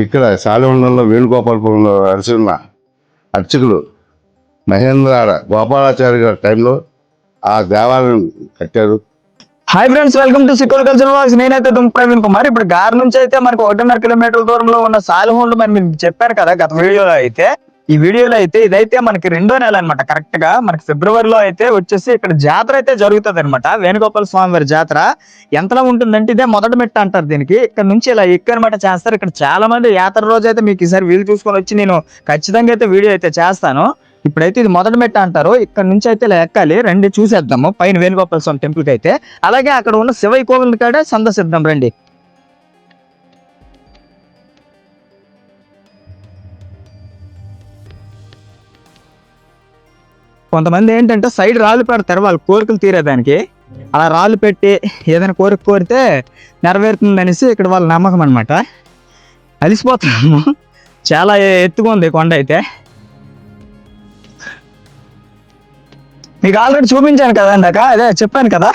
ఇక్కడ శాలిమండలంలో వేణుగోపాలపురంలో అరిసిన అర్చకులు మహేంద్ర గోపాలాచారి గారి టైంలో ఆ దేవాలయం కట్టారు. Hi friends, welcome to Sikol culture vlogs. నేనైతే ప్రవీణ్ కుమార్. ఇప్పుడు గార్ నుంచి అయితే మనకు 1.5 కిలోమీటర్ల దూరంలో ఉన్న సాలిహోండ్ మరి మీకు చెప్పాను కదా గత వీడియోలో అయితే. ఈ వీడియోలో అయితే ఇదైతే మనకి 2వ నెల అనమాట. కరెక్ట్ గా మనకి ఫిబ్రవరిలో అయితే వచ్చేసి ఇక్కడ జాతర అయితే జరుగుతుంది అనమాట. వేణుగోపాల స్వామి వారి జాతర ఎంతలా ఉంటుందంటే ఇదే మొదటి మెట్ట అంటారు దీనికి. ఇక్కడ నుంచి ఇలా ఎక్కువ అనమాట చేస్తారు. ఇక్కడ చాలా మంది యాత్ర రోజు అయితే మీకు ఈసారి వీలు చూసుకొని వచ్చి నేను ఖచ్చితంగా అయితే వీడియో అయితే చేస్తాను. ఇప్పుడైతే ఇది మొదటి మెట్ట అంటారు. ఇక్కడ నుంచి అయితే ఇలా ఎక్కాలి. రండి చూసేద్దాము పైన వేణుగోపాల స్వామి టెంపుల్ కి అయితే. అలాగే అక్కడ ఉన్న శివయ్య కోవిల్ కాడ సందర్శిద్దాం రండి. కొంతమంది ఏంటంటే సైడ్ రాళ్ళు పెడతారు వాళ్ళ కోరికలు తీరేదానికి. అలా రాళ్ళు పెట్టి ఏదైనా కోరిక కోరితే నెరవేరుతుంది అనేసి ఇక్కడ వాళ్ళ నమ్మకం అనమాట. అలిసిపోతున్నాము, చాలా ఎత్తుగా ఉంది కొండ అయితే. మీకు ఆల్రెడీ చూపించాను కదా ఇందాక, అదే చెప్పాను కదా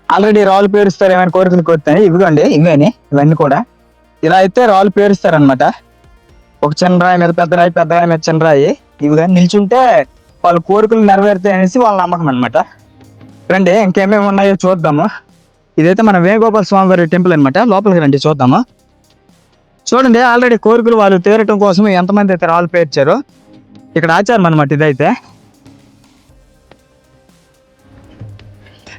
ఆల్రెడీ రాళ్ళు పేరుస్తారు ఏమైనా కోరికలు కోరుతాయి. ఇవిగోండి ఇవన్నీ కూడా ఇలా అయితే రాళ్ళు పేరుస్తారు అనమాట. ఒక చిన్న రాయి మీద పెద్ద రాయి, పెద్ద రాయి మీద చిన్న రాయి, ఇవి కానీ నిల్చుంటే వాళ్ళ కోరికలు నెరవేరుతాయి అనేసి వాళ్ళ నమ్మకం అనమాట. రండి ఇంకేమేమి ఉన్నాయో చూద్దాము. ఇదైతే మన వేణుగోపాల స్వామి వారి టెంపుల్ అనమాట. లోపలికి రండి చూద్దాము. చూడండి ఆల్రెడీ కోరికలు వాళ్ళు తీరటం కోసం ఎంతమంది అయితే రాళ్ళు పేర్చారు. ఇక్కడ ఆచారం అనమాట ఇదైతే.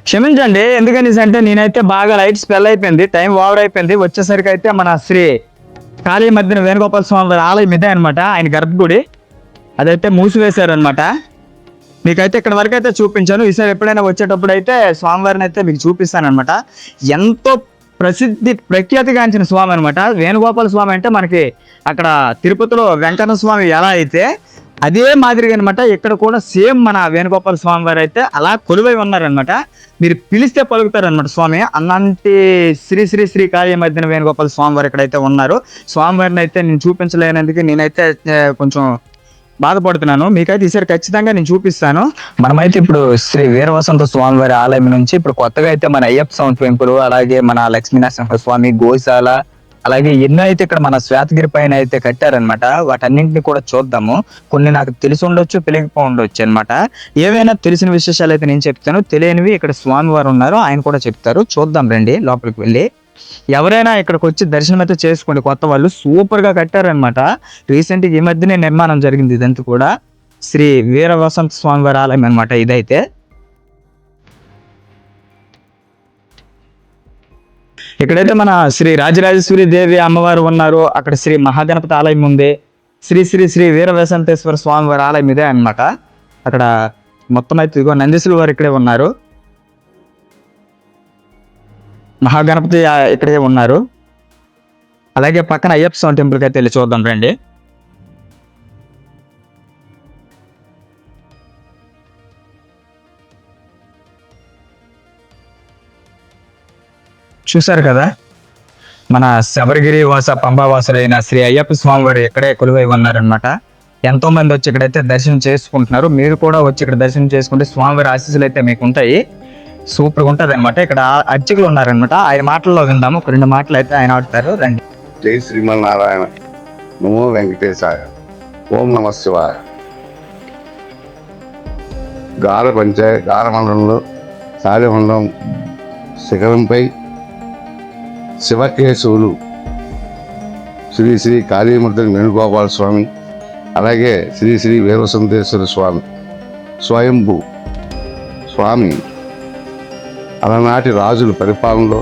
క్షమించండి ఎందుకని అంటే నేనైతే బాగా లైట్ స్పెల్ అయిపోయింది, టైం ఓవర్ అయిపోయింది. వచ్చేసరికి అయితే మన శ్రీ కాళీ మధ్యన వేణుగోపాల స్వామి వారి ఆలయం ఇదే అనమాట. ఆయన గర్భగుడి అదైతే మూసివేశారు అనమాట. మీకైతే ఇక్కడ వరకు అయితే చూపించాను. ఈసారి ఎప్పుడైనా వచ్చేటప్పుడు అయితే స్వామివారిని అయితే మీకు చూపిస్తాను అనమాట. ఎంతో ప్రఖ్యాతిగాంచిన స్వామి అనమాట వేణుగోపాల స్వామి. అంటే మనకి అక్కడ తిరుపతిలో వెంకన్న స్వామి ఎలా అయితే అదే మాదిరిగా అనమాట ఇక్కడ కూడా సేమ్ మన వేణుగోపాల స్వామి వారు అయితే అలా కొలువై ఉన్నారనమాట. మీరు పిలిస్తే పలుకుతారనమాట స్వామి. అలాంటి శ్రీ శ్రీ శ్రీ కాళీ మధ్యన వేణుగోపాల స్వామి వారు ఇక్కడైతే ఉన్నారు. స్వామివారిని అయితే నేను చూపించలేనందుకు నేనైతే కొంచెం బాధపడుతున్నాను. మీకైతే ఈసారి ఖచ్చితంగా నేను చూపిస్తాను. మనమైతే ఇప్పుడు శ్రీ వీరవసంత స్వామి వారి ఆలయం నుంచి ఇప్పుడు కొత్తగా అయితే మన అయ్యప్ప స్వామి టెంపుల్, అలాగే మన లక్ష్మీనరసింహ స్వామి, గోశాల, అలాగే ఎన్నో అయితే ఇక్కడ మన శ్వేతగిరి పైన అయితే కట్టారనమాట. వాటన్నింటినీ కూడా చూద్దాము. కొన్ని నాకు తెలిసి ఉండొచ్చు, తెలియకపో ఉండొచ్చు అనమాట. ఏవైనా తెలిసిన విశేషాలు అయితే నేను చెప్తాను, తెలియనివి ఇక్కడ స్వామి వారు ఉన్నారు ఆయన కూడా చెప్తారు. చూద్దాం రండి లోపలికి వెళ్ళి. ఎవరైనా ఇక్కడికి వచ్చి దర్శనం అయితే చేసుకోండి. కొత్త వాళ్ళు సూపర్ గా కట్టారనమాట. రీసెంట్ గా ఈ మధ్యనే నిర్మాణం జరిగింది. ఇదంతా కూడా శ్రీ వీర వసంత స్వామి వారి ఆలయం అనమాట ఇదైతే. ఇక్కడైతే మన శ్రీ రాజరాజేశ్వరి దేవి అమ్మవారు ఉన్నారు. అక్కడ శ్రీ మహాగణపతి ఆలయం ఉంది. శ్రీ శ్రీ శ్రీ వీర వసంతేశ్వర స్వామి వారి ఆలయం ఇదే అనమాట. అక్కడ మొత్తం అయితే ఇదిగో నందీశ్వరులు వారు ఇక్కడే ఉన్నారు, మహాగణపతి ఇక్కడే ఉన్నారు. అలాగే పక్కన అయ్యప్ప స్వామి టెంపుల్కి అయితే వెళ్ళి చూద్దాం రండి. చూసారు కదా మన శబరిగిరి వాస పంబావాసులైన శ్రీ అయ్యప్ప స్వామి వారు ఇక్కడే కొలువై ఉన్నారనమాట. ఎంతో మంది వచ్చి ఇక్కడైతే దర్శనం చేసుకుంటున్నారు. మీరు కూడా వచ్చి ఇక్కడ దర్శనం చేసుకుంటే స్వామివారి ఆశీస్సులు అయితే మీకు ఉంటాయి. సూపర్గా ఉంటుంది అనమాట. ఇక్కడ అర్చకులు ఉన్నారనమాట. ఆయన మాటల్లో విందాము. ఒక 2 మాటలు అయితే ఆయన ఆడుతారు రండి. జై శ్రీమన్నారాయణ, నమో వెంకటేశాయ, ఓం నమ శివాయ. గార మండలంలో శాలిమండలం శిఖరంపై శివకేశవులు శ్రీ శ్రీ కాళీమర్దన వేణుగోపాల స్వామి, అలాగే శ్రీ శ్రీ వీరవసంతేశ్వర స్వామి స్వయంభూ స్వామి అలనాటి రాజుల పరిపాలనలో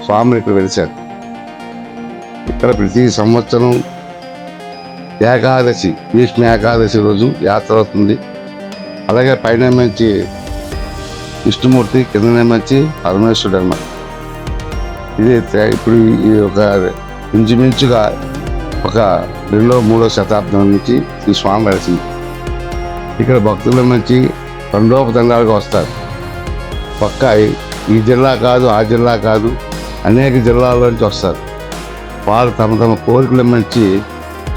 స్వామిని ఇక్కడ వెలిశారు. ఇక్కడ ప్రతి సంవత్సరం ఏకాదశి, భీష్మ ఏకాదశి రోజు యాత్ర అవుతుంది. అలాగే పైన మంచి విష్ణుమూర్తి, కిందనే మంచి పరమేశ్వరుడు అన్నమాట. ఇది ఇప్పుడు ఈ ఒక ఇంచుమించుగా ఒక 2వ 3వ శతాబ్దం నుంచి ఈ స్వామి వెలిసింది. ఇక్కడ భక్తుల నుంచి తండోపతండాలుగా వస్తారు. పక్క ఈ జిల్లా కాదు, ఆ జిల్లా కాదు, అనేక జిల్లాల నుంచి వస్తారు. వారు తమ తమ కోరికల మంచి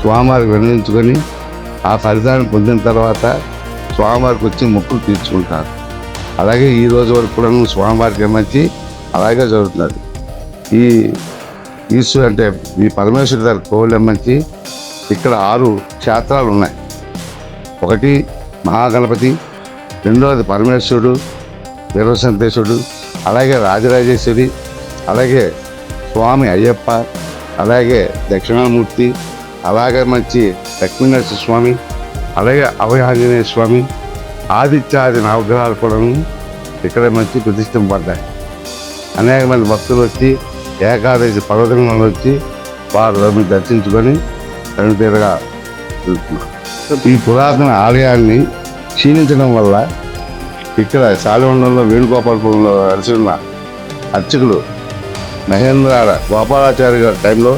స్వామివారికి వినియోగించుకొని ఆ ఫలితాన్ని పొందిన తర్వాత స్వామివారికి వచ్చి మొక్కులు తీర్చుకుంటారు. అలాగే ఈ రోజు వరకు కూడా స్వామివారికి మంచి అలాగే జరుగుతున్నది. ఈ ఈశ్వరు అంటే ఈ పరమేశ్వరి గారి కోవిలం మంచి ఇక్కడ 6 క్షేత్రాలు ఉన్నాయి. ఒకటి మహాగణపతి, రెండవది పరమేశ్వరుడు, వీరసంతేశ్వరుడు, అలాగే రాజరాజేశ్వరి, అలాగే స్వామి అయ్యప్ప, అలాగే దక్షిణామూర్తి, అలాగే మంచి లక్ష్మీనరసింహ స్వామి, అలాగే అభయాంజనేయ స్వామి, ఆదిత్యాది నవగ్రహాలు కూడా ఇక్కడ మంచి ప్రతిష్ఠింపబడ్డాయి. అనేక మంది భక్తులు వచ్చి ఏకాదశి పర్వదినాలు వచ్చి వారు దర్శించుకొని తీరుగా వెళ్తున్నారు. ఈ పురాతన ఆలయాన్ని క్షీణించడం వల్ల ఇక్కడ శాలివండంలో వేణుగోపాలపురంలో కలిసి ఉన్న అర్చకులు మహేంద్ర గోపాలాచారి గారి టైంలో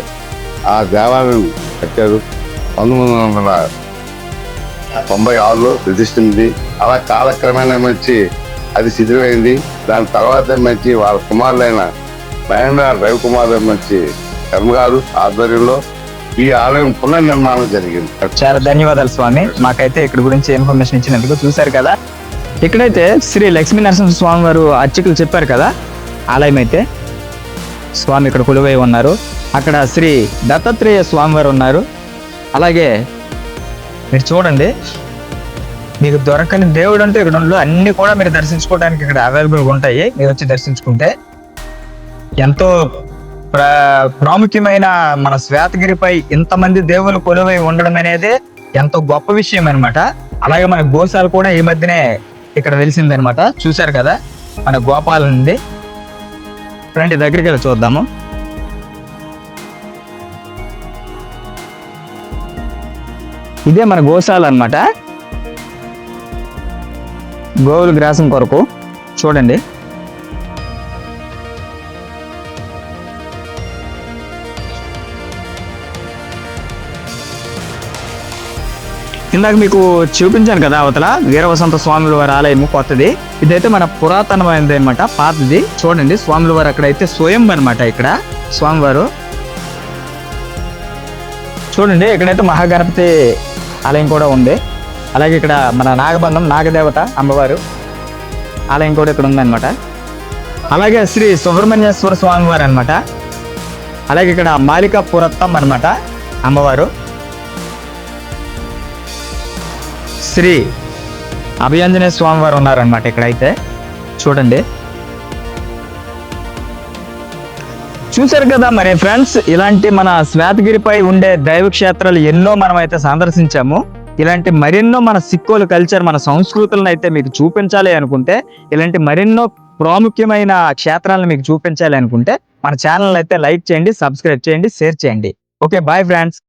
ఆ దేవాలయం కట్టారు. 1996లో ప్రతిష్ఠింది. అలా కాలక్రమేణా మంచి అది శిథిలమైంది. దాని తర్వాత మంచి వాళ్ళ కుమారులైన మహేంద్ర రవికుమార్ మంచి కర్మగారు ఆధ్వర్యంలో ఈ ఆలయం పునర్నిర్మాణం జరిగింది. చాలా ధన్యవాదాలు స్వామి, మాకైతే ఇక్కడ గురించి ఇన్ఫర్మేషన్ ఇచ్చినందుకు. చూశారు కదా, ఇక్కడైతే శ్రీ లక్ష్మీ నరసింహ స్వామి వారు అర్చకులు చెప్పారు కదా, ఆలయం అయితే స్వామి ఇక్కడ కొలువై ఉన్నారు. అక్కడ శ్రీ దత్తాత్రేయ స్వామి వారు ఉన్నారు. అలాగే మీరు చూడండి, మీకు దొరకని దేవుడు అంటే ఇక్కడ ఉండదు, అన్ని కూడా మీరు దర్శించుకోవడానికి ఇక్కడ అవైలబుల్గా ఉంటాయి. మీరు వచ్చి దర్శించుకుంటే ఎంతో ప్రాముఖ్యమైన మన శ్వేతగిరిపై ఇంతమంది దేవులు కొలువై ఉండడం అనేది ఎంతో గొప్ప విషయం అనమాట. అలాగే మన గోశాల కూడా ఈ మధ్యనే ఇక్కడ వెలిసిందనమాట. చూశారు కదా, మన గోపాల నుండి ఫ్రంట్ దగ్గరికి వెళ్ళి చూద్దాము. ఇదే మన గోశాల అన్నమాట, గోవుల గ్రాసం కొరకు. చూడండి, ఇందాక మీకు చూపించాను కదా అవతల వీరవసంత స్వాముల వారి ఆలయము కొత్తది. ఇదైతే మన పురాతనమైనది అనమాట, పాతది. చూడండి, స్వాముల వారు అక్కడైతే స్వయం అనమాట. ఇక్కడ స్వామివారు చూడండి, ఇక్కడైతే మహాగణపతి ఆలయం కూడా ఉంది. అలాగే ఇక్కడ మన నాగబంధం నాగదేవత అమ్మవారు ఆలయం కూడా ఇక్కడ ఉందన్నమాట. అలాగే శ్రీ సుబ్రహ్మణ్యేశ్వర స్వామి వారు అనమాట. అలాగే ఇక్కడ మాలికా పురత్తం అనమాట అమ్మవారు. శ్రీ అభయాంజనేయ స్వామి వారు ఉన్నారనమాట ఇక్కడైతే. చూడండి, చూశారు కదా మరి ఫ్రెండ్స్, ఇలాంటి మన శ్వేతగిరిపై ఉండే దైవ క్షేత్రాలు ఎన్నో మనం అయితే సందర్శించాము. ఇలాంటి మరెన్నో మన సిక్కోలు కల్చర్, మన సంస్కృతులను అయితే మీకు చూపించాలి అనుకుంటే, ఇలాంటి మరెన్నో ప్రాముఖ్యమైన క్షేత్రాలను మీకు చూపించాలి అనుకుంటే మన ఛానల్ అయితే లైక్ చేయండి, సబ్స్క్రైబ్ చేయండి, షేర్ చేయండి. Okay, bye friends.